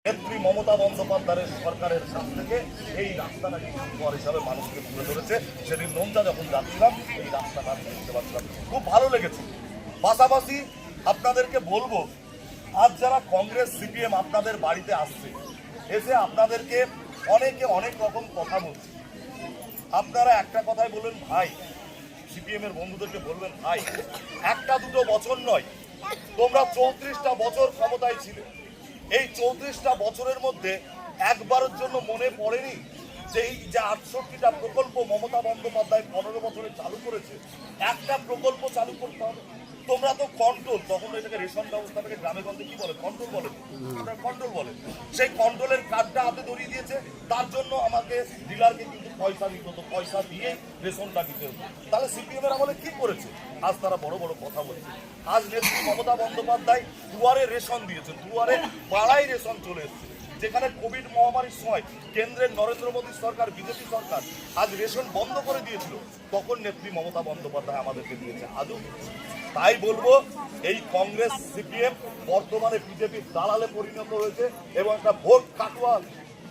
নেত্রী মমতা বন্দ্যোপাধ্যায়ের সরকারের কাছ থেকে এই রাস্তাটা পর হিসাবে মানুষকে তুলে ধরেছে। সেদিন নোনটা যখন যাচ্ছিলাম এই রাস্তাটা দেখতে পাচ্ছিলাম, খুব ভালো লেগেছে। পাশাপাশি আপনাদেরকে বলবো, আজ যারা কংগ্রেস সিপিএম আপনাদের বাড়িতে আসছে, এসে আপনাদেরকে অনেকে অনেক রকম কথা বলছে, আপনারা একটা কথাই বলবেন, ভাই সিপিএম এর বন্ধুদেরকে বলবেন, ভাই একটা দুটো বছর নয়, তোমরা 34টা বছর ক্ষমতায় ছিলে। এই 34টা বছরের মধ্যে একবারের জন্য মনে পড়েনি যে এই যে 68টা প্রকল্প মমতা বন্দ্যোপাধ্যায় 15 বছরে চালু করেছে, একটা প্রকল্প চালু করতে হবে। তোমরা তো কন্ট্রোল, তখন এটাকে রেশন ব্যবস্থাটাকে গ্রামে গঞ্জে কি বলে, কন্ট্রোল বলে, কন্ট্রোল বলে, সেই কন্ট্রোলের কার্ডটা হাতে ধরিয়ে দিয়েছে। তার জন্য আমাকে ডিলারকে কিন্তু পয়সা দিতে হতো, পয়সা দিয়ে রেশনটা দিতে হতো। তাহলে সিপিএম এর আমলে কি করেছে? আজ তারা বড় বড় কথা বলছে। আজ নেত্রী মমতা বন্দ্যোপাধ্যায় দুয়ারে রেশন দিয়েছে, দুয়ারে পাড়ায় রেশন চলে এসেছে। যেখানে কোভিড মহামারীর সময় কেন্দ্রের নরেন্দ্র মোদী সরকার, বিজেপি সরকার আজ রেশন বন্ধ করে দিয়েছিল, তখন নেত্রী মমতা বন্দ্যোপাধ্যায় আমাদেরকে দিয়েছে। আজও তাই বলবো, এই কংগ্রেস সিপিএম বর্তমানে বিজেপির দালালে পরিণত হয়েছে এবং একটা ভোট কাটুয়া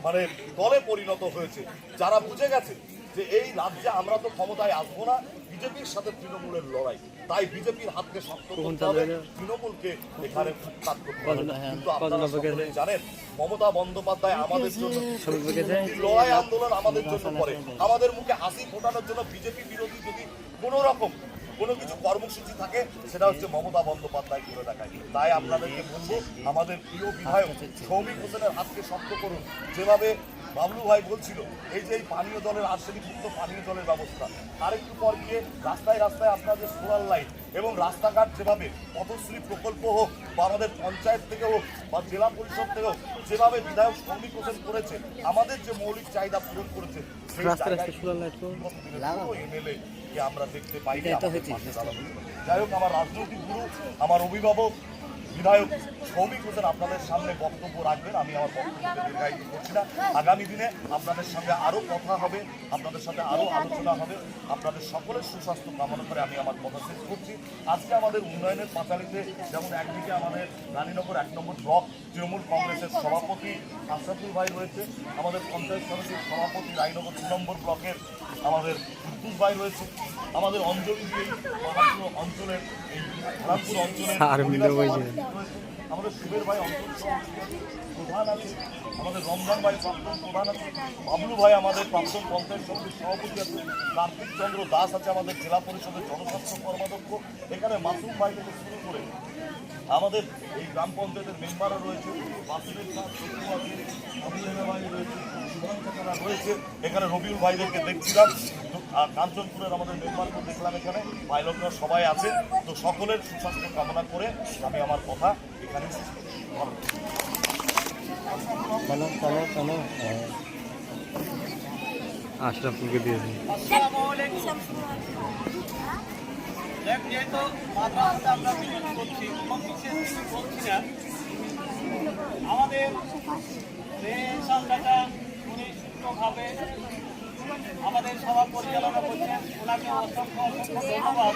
মানে দলে পরিণত হয়েছে। যারা বুঝে গেছে যে এই রাজ্যে আমরা তো ক্ষমতায় আসবো না, বিজেপির সাথে তৃণমূলের লড়াই, তাই বিজেপির হাতকে শক্ত করতে হবে, তৃণমূলকে এখানে উৎখাত করতে হবে। কিন্তু আপনারা সকলেই জানেন, মমতা বন্দ্যোপাধ্যায় আমাদের জন্য লড়াই আন্দোলন আমাদের জন্য করে, আমাদের মুখে হাসি ফোটানোর জন্য বিজেপি বিরোধী যদি কোনো রকম কোনো কিছু কর্মসূচি থাকে, সেটা হচ্ছে মমতা বন্দ্যোপাধ্যায় করে দেখায়। তাই আপনাদেরকে বলবো, আমাদের প্রিয় বিধায়ক সৌমিক হোসেনের হাতকে শক্ত করুন। যেভাবে বাবলু ভাই বলছিল, এই যে এই পানীয় জলের আর্সেনিকযুক্ত পানীয় জলের ব্যবস্থা, আরেকটু পর গিয়ে রাস্তায় রাস্তায় আপনাদের সোলার লাইট এবং রাস্তাঘাট, যেভাবে পথশ্রী প্রকল্প হোক বা আমাদের পঞ্চায়েত থেকে হোক বা জেলা পরিষদ থেকে হোক, যেভাবে বিধায়ক সৌমিক হোসেন করেছে, আমাদের যে মৌলিক চাহিদা পূরণ করেছে, সেই এমএলএ কে আমরা দেখতে পাই। যাই হোক, আমার রাজনৈতিক গুরু, আমার অভিভাবক বিধায়ক সৌমিক হোসেন আপনাদের সামনে বক্তব্য রাখবেন। আমি আমার বক্তব্যকে দীর্ঘায়িত করছি না। আগামী দিনে আপনাদের সঙ্গে আরও কথা হবে, আপনাদের সাথে আরও আলোচনা হবে। আপনাদের সকলের সুস্বাস্থ্য কামনা করে আমি আমার কথা শেষ করছি। আজকে আমাদের উন্নয়নের পাঁচালীতে যেমন একদিকে আমাদের রানীনগর 1 নম্বর ব্লক তৃণমূল কংগ্রেসের সভাপতি আশরাফুল ভাই রয়েছে, আমাদের পঞ্চায়েত সমিতির সভাপতি রানীনগর 2 নম্বর ব্লকের আমাদের কুদ্দুস ভাই রয়েছে, আমাদের অঞ্জলি অঞ্চলের এই রামপুর অঞ্চলের আমাদের সুবের ভাই অঞ্চল প্রধান আছে, আমাদের রমজান ভাই প্রাক্তন প্রধান আছে, বাবলু ভাই আমাদের প্রাক্তন পঞ্চায়েত সমিতির সভাপতি আছে, কার্তিক চন্দ্র দাস আছে আমাদের জেলা পরিষদের জনস্বাস্থ্য কর্মাধ্যক্ষ, এখানে মাসুম ভাই থেকে শুরু করে আমাদের এই গ্রাম পঞ্চায়েতের মেম্বারও রয়েছে, বাসুদের ভাই রয়েছে, সুভান চাচারা রয়েছে, এখানে রবিউল ভাইদেরকে দেখছিলাম, কাঞ্চনপুরের আমাদের মেম্বারকে দেখলাম, এখানে পাইলটরা সবাই আছে। তো সকলের সুস্বাস্থ্য কামনা করে আমি আমার কথা এখানে আশরাফুলকে দিয়েছি। যেহেতু মাদ্রাসাতে আমরা বিরোধ করছি, বলছি না, আমাদের রেশন ডাটা উনি সুস্থভাবে আমাদের সভা পরিচালনা করছেন, ওনাকে অসংখ্য অসংখ্য ধন্যবাদ।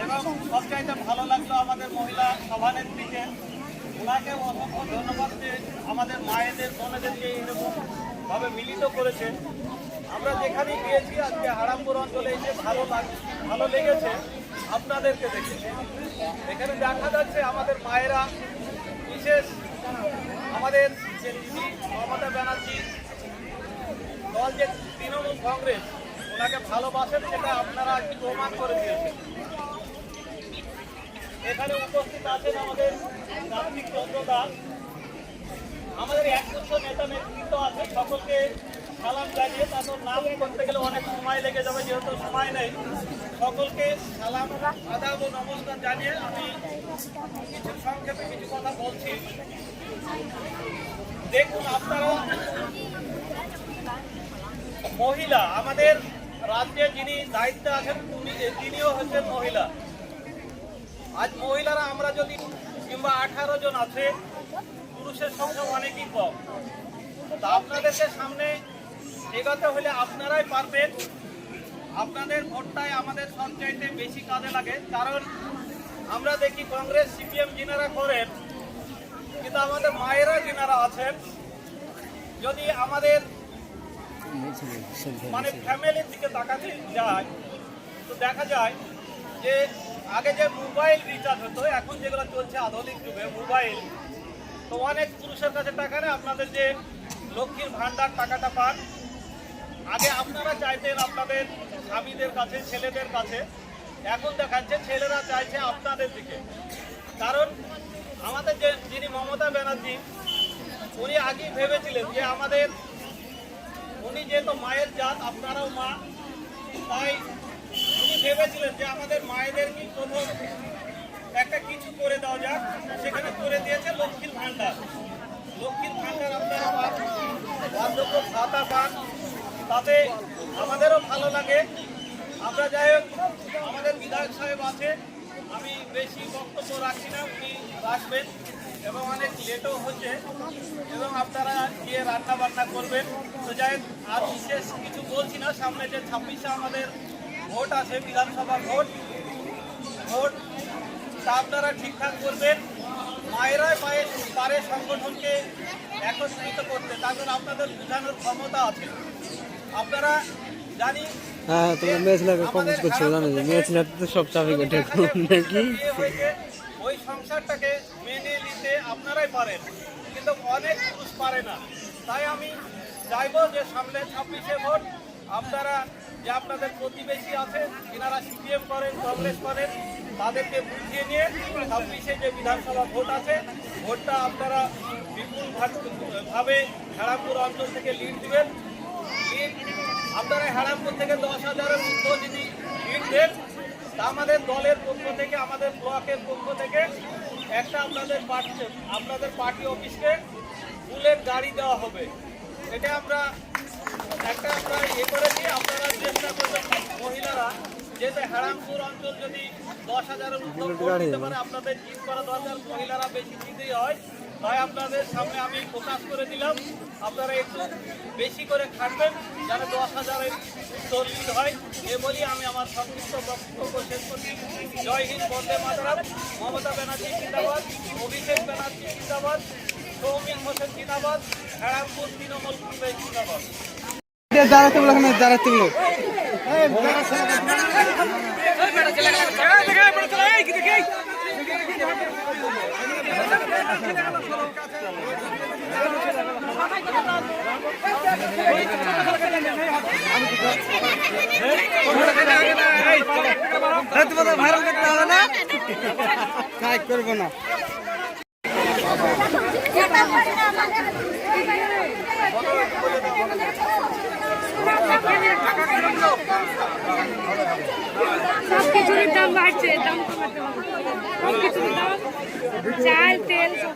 এবং সবচাইতে ভালো লাগলো আমাদের মহিলা সভানেত্রীকে, ওনাকে অসংখ্য ধন্যবাদ যে আমাদের মায়েদের বোনেদেরকে এরকমভাবে মিলিত করেছে। আমরা যেখানে গিয়েছি আজকে হারামপুর অঞ্চলে এসে ভালো লেগেছে আপনাদেরকে দেখে। এখানে দেখা যাচ্ছে আমাদের মায়েরা, বিশেষ আমাদের যে দিদি মমতা ব্যানার্জি দল যে তৃণমূল কংগ্রেস, ওনাকে ভালোবাসেন, সেটা আপনারা প্রমাণ করে দিয়েছেন। এখানে উপস্থিত আছেন আমাদের কার্তিক চন্দ্র দাস, আমাদের 100 নেতা নেতৃত্ব আছে, সকলকে সালাম জানিয়ে, তাদের নাম করতে গেলে অনেক সময় লেগে যাবে, যেহেতু সময় নেই। সকলকে সালাম আদাব ও নমস্কার জানিয়ে আমি কিছু সংক্ষেপে কিছু কথা বলছি। দেখুন, আপনারা মহিলা, আমাদের রাজ্যে যিনি দায়িত্বে আছেন তিনিও হচ্ছেন মহিলা। আজ মহিলারা আমরা যদি কিংবা 18 জন আছে, পুরুষের সংখ্যা অনেকই কম। তা আপনাদেরকে সামনে এগোতে হলে আপনারাই পারবেন। আপনাদের ভোটটাই আমাদের সবচাইতে বেশি কাজে লাগে, কারণ আমরা দেখি কংগ্রেস সিপিএম যিনারা করেন কিন্তু আমাদের মায়েরা যেনারা আছেন, যদি আমাদের মানে ফ্যামিলির দিকে তাকাতে যায় তো দেখা যায় যে আগে যে মোবাইল রিচার্জ হতো, এখন যেগুলো চলছে আধুনিক যুগে মোবাইল, তো অনেক পুরুষের কাছে টাকা নেই। আপনাদের যে লক্ষ্মীর ভাণ্ডার টাকাটা পান, আগে আপনারা চাইতেন আপনাদের স্বামীদের কাছে, ছেলেদের কাছে, এখন দেখাচ্ছে ছেলেরা চাইছে আপনাদের দিকে। কারণ আমাদের যে যিনি মমতা ব্যানার্জি, উনি আগেই ভেবেছিলেন যে আমাদের, উনি যেহেতু মায়ের জাত, আপনারাও মা, তাই উনি ভেবেছিলেন যে আমাদের মায়েদের কি প্রথম একটা কিছু করে দেওয়া যাক, সেখানে করে দিয়েছে লক্ষ্মীর ভাণ্ডার। লক্ষ্মীর ভাণ্ডার আপনারা পান, বার্ধক্য ভাতা পান, তাতে আমাদেরও ভালো লাগে। আমরা যাই হোক, আমাদের বিধায়ক সাহেব আছে, আমি বেশি বক্তব্য রাখছি না, উনি রাখবেন এবং অনেক লেটও হচ্ছে এবং আপনারা গিয়ে রান্না বান্না করবেন। তো যাই হোক, আর বিশেষ কিছু বলছি না। সামনে যে 26শে আমাদের ভোট আছে, বিধানসভা ভোট, তা আপনারা ঠিকঠাক করবেন। মায়েরাই পারে সংগঠনকে একত্রিত করতে, তাদের আপনাদের বোঝানোর ক্ষমতা আছে। আপনারা জানি হ্যাঁ, তোমরা মেয়েছিলাকে কমেন্ট করছো, জানো যে মেয়েছিলা তো সব চাপে কেটে নাকি ওই সংসারটাকে মেনে নিতে আপনারাই পারেন, কিন্তু অনেক পুরুষ পারে না। তাই আমি চাইবো যে সামনে 26শে ভোট আপনারা, যে আপনাদের প্রতিবেশী আছে, যিনারা সিপিএম করেন, কংগ্রেস করেন, তাদেরকে বুঝিয়ে নিয়ে 26শে যে বিধানসভা ভোট আছে, ভোটটা আপনারা বিপুলভাবে হেরামপুর অঞ্চল থেকে লিড দিবেন। আপনারা হেরামপুর থেকে 10,000-এর মধ্যে যদি লিড দেন, তা আমাদের দলের পক্ষ থেকে, আমাদের ব্লকের পক্ষ থেকে একটা আপনাদের পার্টি অফিসকে ফুলের গাড়ি দেওয়া হবে। এটা আমরা করেছি। আপনারা চেষ্টা করবেন মহিলারা, যেহেতু হেরামপুর অঞ্চল যদি 10,000-এর মধ্যে ভোট দিতে পারে, আপনাদের জিত করা দরকার, মহিলারা বেশি জিতেই হয়। তাই আপনাদের সামনে আমি প্রকাশ করে দিলাম, আপনারা একটু বেশি করে খাটবেন যেন 10,000-এর লিড হয়। এ বলি আমি আমার সংক্ষিপ্ত বক্তব্য শেষ করছি। জয় হিন্দ, বন্দে মাতরম। মমতা ব্যানার্জি জিন্দাবাদ, অভিষেক ব্যানার্জি জিন্দাবাদ, সৌমিক হোসেন জিন্দাবাদ, হেরামপুর তৃণমূল কংগ্রেস জিন্দাবাদ। দাঁড়াতে বলো, দাঁড়াতে বলো। তোমাদের ভাইরাল করতে হবে না, লাইক করবো না। সব কিছুর দাম বাড়ছে, দাম কমাতে হবে। সব কিছুর দাম, চাল, তেল সব।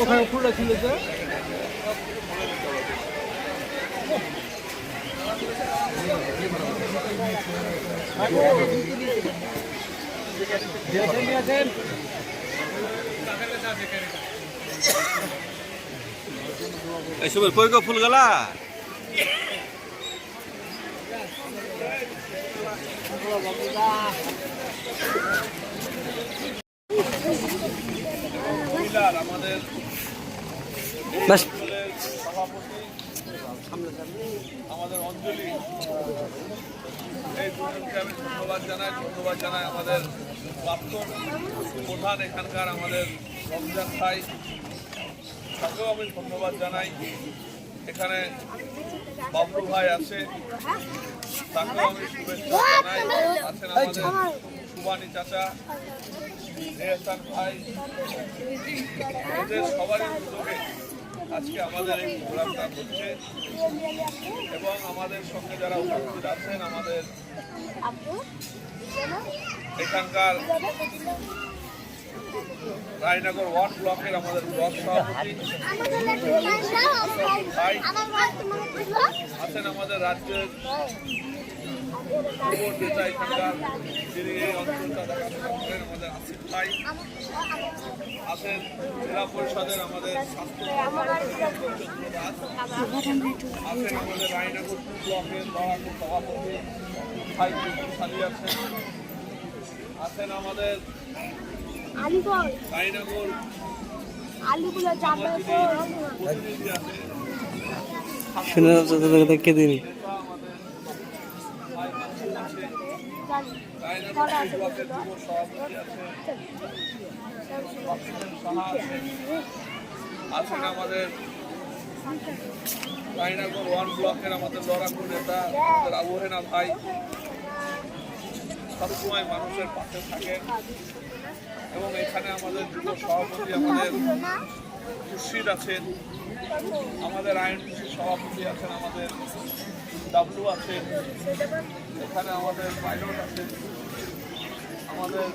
ওখানে ফুলটা ছিল যে এইসব কই গো ফুল গলা আমাদের বাস সভাপতি আমাদের অঞ্জলি এই দুজনকে আমি ধন্যবাদ জানাই আমাদের প্রাক্তন প্রধান এখানকার আমাদের রমজান ভাই, তাকেও আমি ধন্যবাদ জানাই। এখানে বাবলু ভাই আছে, তাকেও আমি শুভেচ্ছা জানাই। আছেন আমাদের সুবানি চাচা, এহসান ভাই, এদের সবারই উদ্যোগে আজকে আমাদের এই প্রোগ্রামটা হচ্ছে এবং আমাদের সঙ্গে যারা উপস্থিত আছেন আমাদের এখানকার রায়নগর ওয়ার্ড ব্লকের আমাদের ব্লক সভাপতি ভাই আছেন, আমাদের রাজ্যের যুব নেতা এখানকার যিনি এই অঞ্চলটা দেখাশোনা করেন আমাদের আসিফ ভাই আছেন, জেলা পরিষদের আমাদের স্বাস্থ্য আছেন, আমাদের রায়নগর ব্লকের সভাপতি ভাই খালি আছেন, আছেন আমাদের রায়নগর প্রতিনিধি আছেন, শুনে যাচ্ছে কে দিন রায়নগর ব্লকের যুব সভাপতি আছেন, অক্সিজেন সাহা আছেন, আমাদের রায়নগর ওয়ান ব্লকের আমাদের লড়াকু নেতা আমাদের আবহেনা ভাই সবসময় মানুষের পাশে থাকেন এবং এখানে আমাদের যুব সভাপতি আমাদের খুরশিদ আছেন, আমাদের আইনসি সভাপতি আছেন, আমাদের ডাবলু আছেন, এখানে আমাদের পাইলট আছেন, আমাদের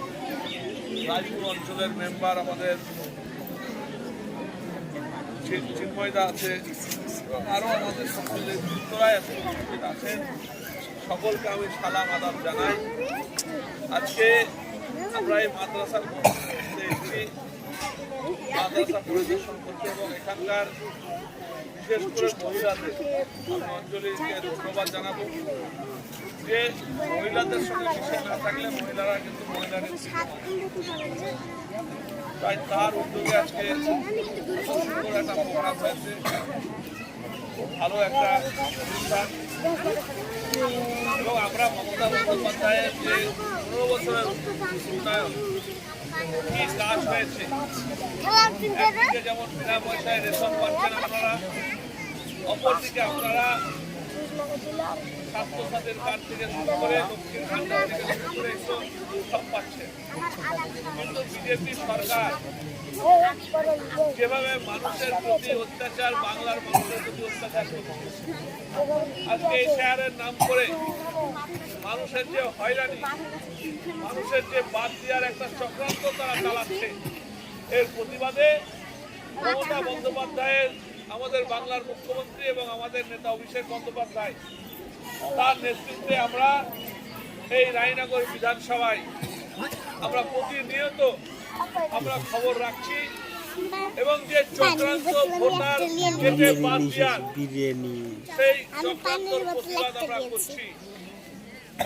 রায়পুর অঞ্চলের মেম্বার আমাদের চিন্ময়দা আছে এবং আরও আমাদের সকলের মিত্ররাই আছেন। সকলকে আমি সালাম আদাব জানাই। আজকে আমরা এই মাদ্রাসার মধ্যে এসেছি মাদ্রাসা পরিদর্শন করতে এবং এখানকার বিশেষ করে মহিলাদের আমি অঞ্জলিকে ধন্যবাদ জানাবো যে মহিলাদের সঙ্গে মিশে না থাকলে মহিলারা কিন্তু মহিলাদের তাই তার উদ্যোগে আজকে সুন্দর একটা প্রোগ্রাম হয়েছে, খুব ভালো একটা অনুষ্ঠান এবং আমরা মমতা বন্দ্যোপাধ্যায়ের যে 15 বছরের উন্নয়ন কি কাজ হয়েছে, একদিকে যেমন বিনা পয়সায় রেশন পাচ্ছেন আপনারা, অপরদিকে আপনারা স্বাস্থ্যসাথীর কার্ড থেকে শুরু করে লক্ষ্মীর ভান্ডার থেকে শুরু করে এসব সব পাচ্ছেন। কিন্তু বিজেপি সরকার যেভাবে মানুষের প্রতি অত্যাচার, বাংলার মানুষের প্রতি অত্যাচার করছে, আজকে এই শেয়ারের নাম করে মানুষের যে হয়রানি, মানুষের যে বাদ দেওয়ার একটা চক্রান্ত তারা চালাচ্ছে, এর প্রতিবাদে মমতা বন্দ্যোপাধ্যায়ের আমাদের বাংলার মুখ্যমন্ত্রী এবং আমাদের নেতা অভিষেক বন্দ্যোপাধ্যায় তার নেতৃত্বে আমরা এই রায়নগর বিধানসভায় আমরা প্রতিনিয়ত আমরা খবর রাখছি এবং যে চক্রান্ত ভোটার কেটে বাদ দেওয়ার সেই চক্রান্তর প্রতিবাদ আমরা করছি।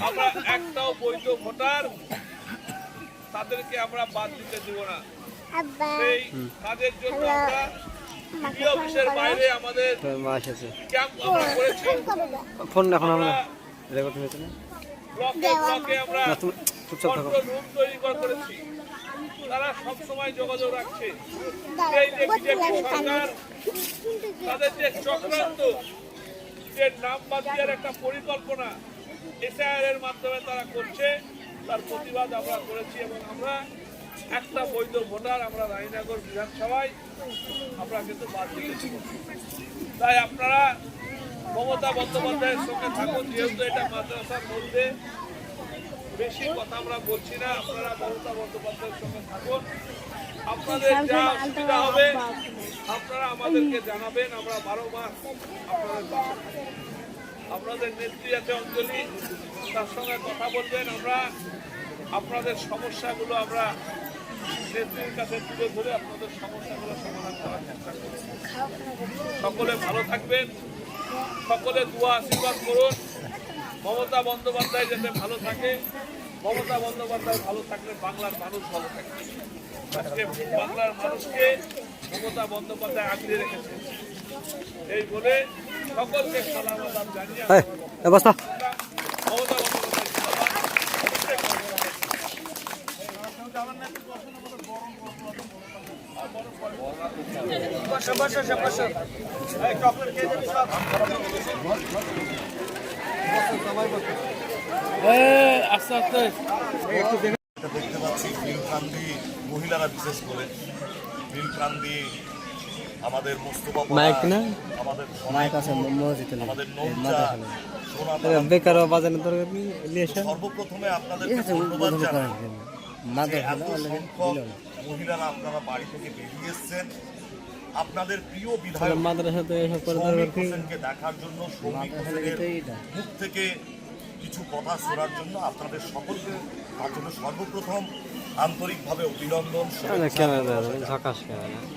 আমরা একটাও বৈধ ভোটার তাদেরকে আমরা বাদ দিতে দেব না। সেই কাজের জন্য আমরা ডিডি অফিসের বাইরে আমাদের ক্যাম্প আমরা করেছি। ফোন এখন আমরা রেকর্ড হয়েছে না, ব্লকে ব্লকে আমরা কন্ট্রোল রুম তৈরি করেছি, তারা সব সময় যোগাযোগ রাখছে। এই যে বিজেপি সরকার তাদের যে চক্রান্ত, যে নাম বাদ দেওয়ার একটা পরিকল্পনা এসআইআর এর মাধ্যমে তারা করছে, তার প্রতিবাদ আমরা করেছি এবং আমরা একটা বৈধ ভোটার আমরা রায়নগর বিধানসভায় আমরা কিন্তু বাদ দিয়েছি। তাই আপনারা মমতা বন্দ্যোপাধ্যায়ের সঙ্গে থাকুন, যেহেতু এটা মাদ্রাসার মধ্যে বেশি কথা আমরা বলছি না, আপনারা মমতা বন্দ্যোপাধ্যায়ের সঙ্গে থাকুন আপনাদের যা অসুবিধা হবে আপনারা আমাদেরকে জানাবেন, আমরা 12 মাস আপনাদের পাশে থাকব। আপনাদের নেত্রী আছে অঞ্জলি, তার সঙ্গে কথা বলবেন। আমরা আপনাদের সমস্যাগুলো আমরা নেত্রীর কাছে তুলে ধরে আপনাদের সমস্যাগুলো সমাধান করার চেষ্টা করব। সকলে ভালো থাকবেন, সকলে দোয়া আশীর্বাদ করুন। মমতা বন্দ্যোপাধ্যায় যাতে ভালো থাকে, মমতা বন্দ্যোপাধ্যায় ভালো থাকলে বাংলার মানুষ ভালো থাকবে। আজকে বাংলার মানুষকে মমতা বন্দ্যোপাধ্যায় আগলে রেখেছে। এই বলে সকলকে সালাম আদাব জানিয়ে বস্তা মমতা বন্দ্যোপাধ্যায় জিন্দাবাদ। আস্তে আস্তে এটা দেখতে পাচ্ছি নীলকান্দি মহিলারা, বিশেষ করে নীলকান্দি আমাদের মোস্তফা মাইক না? আমাদের মাইক আছে মসজিদে আমাদের নৌচা সোনাদা। বেকার বাজানো দরকার নিয়ে এসে সর্বপ্রথমে আপনাদেরকে ধন্যবাদ জানাই যে এত সংখ্যক মহিলারা আপনারা বাড়ি থেকে বেরিয়ে এসেছেন আপনাদের প্রিয় বিধায়ক মাদ্রাসা তো এসব করে সৌমিক দরকার কি? হোসেনকে দেখার জন্য, সৌমিক হোসেনের মুখ থেকে কিছু কথা শোনার জন্য আপনাদের সকলকে তার জন্য সর্বপ্রথম আন্তরিকভাবে অভিনন্দন, শুভেচ্ছা, ভালোবাসা।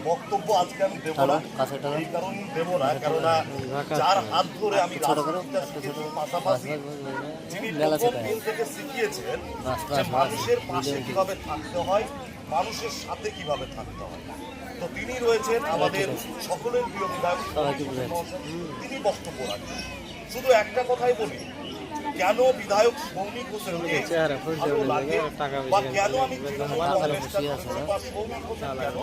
বক্তব্য আজকে আমি দেব না, এই কারণেই দেব না কেননা যার হাত ধরে আমি রাজনীতিটা শিখেছি, পাশাপাশি যিনি প্রথম দিন থেকে শিখিয়েছেন যে মানুষের পাশে কিভাবে থাকতে হয়, মানুষের সাথে কিভাবে থাকতে হয়, তো তিনি রয়েছেন আমাদের সকলের প্রিয় বিধায়ক। তিনি বক্তব্য রাখবেন। শুধু একটা কথাই বলি, কেন বিধায়ক সৌমিক হোসেনকে ভালো লাগে বা কেন আমি তৃণমূল কংগ্রেসটা করি বা সৌমিক হোসেন কেন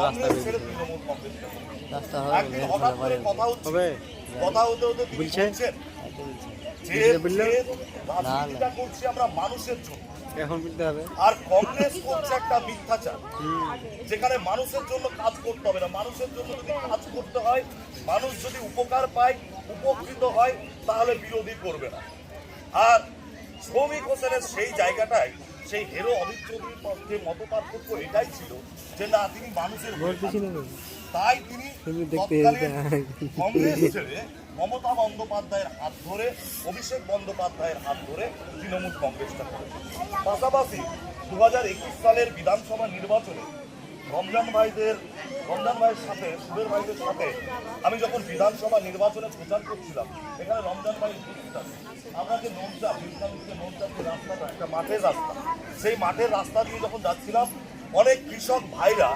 কংগ্রেস ছেড়ে তৃণমূল কংগ্রেসটা করি। একদিন হঠাৎ করে কথা হতে হতে তিনি বলছেন যে রাজনীতিটা করছি আমরা মানুষের জন্য, এখন বুঝতে হবে। আর কংগ্রেস করছে একটা মিথ্যাচার, যেখানে মানুষের জন্য কাজ করতে হবে না। মানুষের জন্য যদি কাজ করতে হয়, মানুষ যদি উপকার পায়, উপকৃত হয়, তাহলে বিরোধী করবে না। আর সৌমিক হোসেনের সেই জায়গাটায় সেই হেরো অমিত চৌধুরীর পক্ষে মত পার্থক্য এটাই ছিল যে না, তিনি মানুষের তাই তিনি তৎকালীন কংগ্রেস ছেড়ে মমতা বন্দ্যোপাধ্যায়ের হাত ধরে, অভিষেক বন্দ্যোপাধ্যায়ের হাত ধরে তৃণমূল কংগ্রেসটা করেছে। পাশাপাশি 2021 সালের বিধানসভা নির্বাচনে রমজান ভাইয়ের সাথে, সুবের ভাইদের সাথে আমি যখন বিধানসভা নির্বাচনে প্রচার করছিলাম, এখানে রমজান ভাই উপস্থিত আছে। আমরা যে নৌচা যে রাস্তাটা একটা মাঠের রাস্তা, সেই মাঠের রাস্তা দিয়ে যখন যাচ্ছিলাম, অনেক কৃষক ভাইরা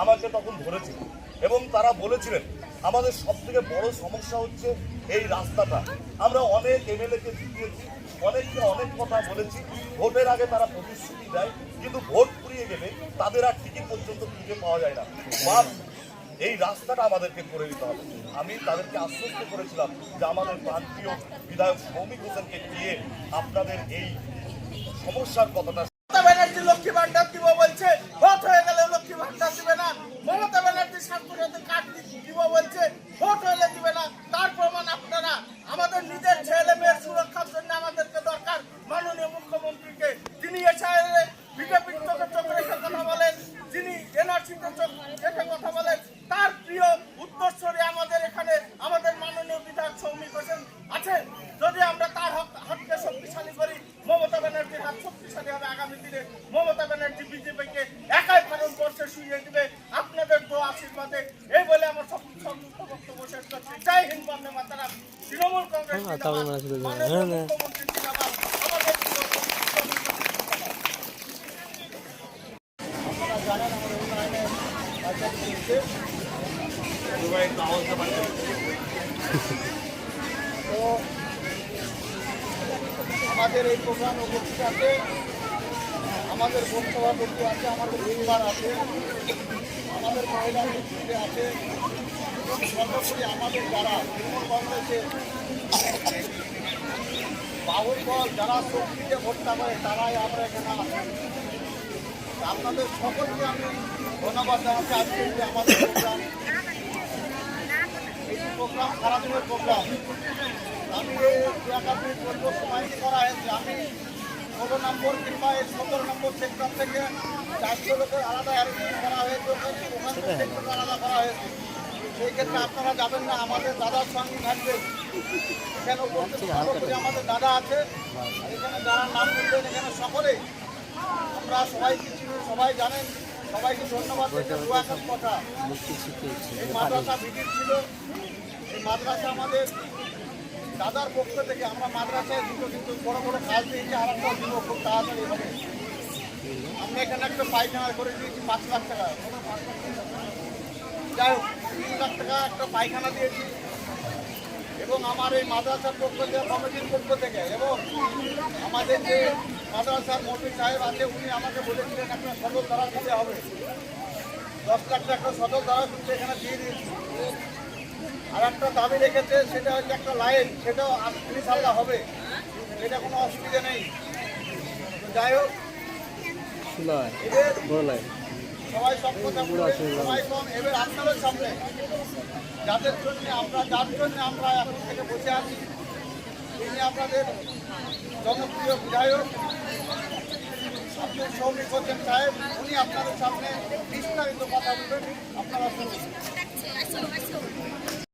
আমাকে তখন ধরেছিল এবং তারা বলেছিলেন আমাদের সব থেকে বড় সমস্যা হচ্ছে এই রাস্তাটা। আমরা অনেক এমএলএকে জিতিয়েছি, অনেককে অনেক কথা বলেছি, ভোটের আগে তারা প্রতিশ্রুতি দেয়, কিন্তু ভোট ফুরিয়ে গেলে তাদের আর টিকিট পর্যন্ত খুঁজে পাওয়া যায় না। বা এই রাস্তাটা আমাদেরকে করে দিতে হবে। আমি তাদেরকে আশ্বস্ত করেছিলাম যে আমাদের প্রান্তীয় বিধায়ক সৌমিক হোসেনকে দিয়ে আপনাদের এই সমস্যার কথাটা। মমতা ব্যানার্জি লক্ষ্মী ভান্ডার দিব বলছে, ভোট হয়ে গেলে লক্ষ্মী ভান্ডার দিবে না। মমতা ব্যানার্জি স্বাস্থ্যসাথী কার্ড দিব বলছে, ভোট হলে দিবে না। তার প্রমাণ আপনারা। আমাদের নিজের ছেলে মেয়ের সুরক্ষার জন্য আমাদেরকে দরকার মাননীয় মুখ্যমন্ত্রীকে, যিনি এসআইএ বিজেপির চোখে চোখ রেখে কথা বলেন, যিনি এনআরসিতে চোখ রেখে কথা বলেন। তার প্রিয় উত্তরস্বরী আমাদের এখানে আমাদের মাননীয় বিধায়ক সৌমিক হোসেন আছেন। যদি আমরা তার হাতকে শক্তিশালী করি, মমতা ব্যানার্জির হাত শক্তিশালী হবে। আগামী দিনে মমতা ব্যানার্জি বিজেপিকে একাই ভারতবর্ষে শুইয়ে দিবে আপনাদের তো আশীর্বাদে। এই বলে আমার সংযুক্ত বক্তব্য শেষ করছি। জয় হিন্দ, বন্দে মাতরম। তৃণমূল কংগ্রেস জিন্দাবাদ, মাননীয় মুখ্যমন্ত্রী জিন্দাবাদ, আমাদের আপনারা জানেন আমাদের উন্নয়নের কার্যক্রম চলছে। তো আমাদের এই প্রোগ্রাম উপস্থিত আছে, আমাদের বোর্ড সভাপতি আছে, আমাদের পরিবার আছে, আমাদের মহিলা নেতৃত্বে আছে এবং সর্বোপরি আমাদের যারা তৃণমূল কংগ্রেসের বাহুল দল, যারা শক্তিতে ভোটটা করে, তারাই আমরা এখানে আছি। আপনাদের সকলকে আমি ধন্যবাদ জানাচ্ছি। আজকে যে আমাদের প্রোগ্রাম, এই প্রোগ্রাম সারাদিনের প্রোগ্রাম। আমি এই 2-1 মিনিট বলবো, সময় করা হয়েছে। আমি 16 নম্বর কিংবা এই 17 নম্বর সেক্টর থেকে 400 লোকের আলাদা অ্যারেঞ্জমেন্ট করা হয়েছে, ওখান থেকে সেক্টর আলাদা করা হয়েছে। সেই ক্ষেত্রে আপনারা যাবেন না, আমাদের দাদার সঙ্গে থাকবেন। এখানে উপস্থিত সর্বোপরি আমাদের দাদা আছে, আর এখানে যারা নাম বলবেন এখানে সকলেই আমরা সবাইকে চিনি, সবাই জানেন, সবাইকে ধন্যবাদ দিতে দু একটা কথা। এই মাদ্রাসা ভিজিট ছিল, এই মাদ্রাসা আমাদের দাদার পক্ষ থেকে আমরা মাদ্রাসায় দুটো কিন্তু বড় বড় কাজ দিয়েছি, আর একটা দিব খুব তাড়াতাড়ি হবে। আমরা এখানে একটা পায়খানা করে দিয়েছি 5 লাখ টাকা, যাই হোক 3 লাখ টাকা একটা পায়খানা দিয়েছি। এবং আমার এই মাদ্রাসার পক্ষ থেকে, কমিটির পক্ষ থেকে, এবং আমাদের যে মাদ্রাসার মন্ত্রী সাহেব আছে উনি আমাকে বলেছিলেন একটা সদল ধারা দিতে হবে, 10 লাখ টাকা একটা সদল ধারা কিন্তু এখানে দিয়ে দিয়েছি। আর একটা দাবি রেখেছে, সেটা হচ্ছে একটা লাইন, সেটাও ইনশাআল্লাহ হবে, এটা কোনো অসুবিধা নেই। তো যাই হোক, এদের সবাই সব কথা বলে, সবাই কম, এবার আপনাদের সামনে যার জন্য আমরা এখন থেকে বসে আছি, তিনি আপনাদের জনপ্রিয় বিধায়ক আব্দুল শৌমিক হোসেন সাহেব, উনি আপনাদের সামনে বিস্তারিত কথা বলবেন, আপনারা শুনুন।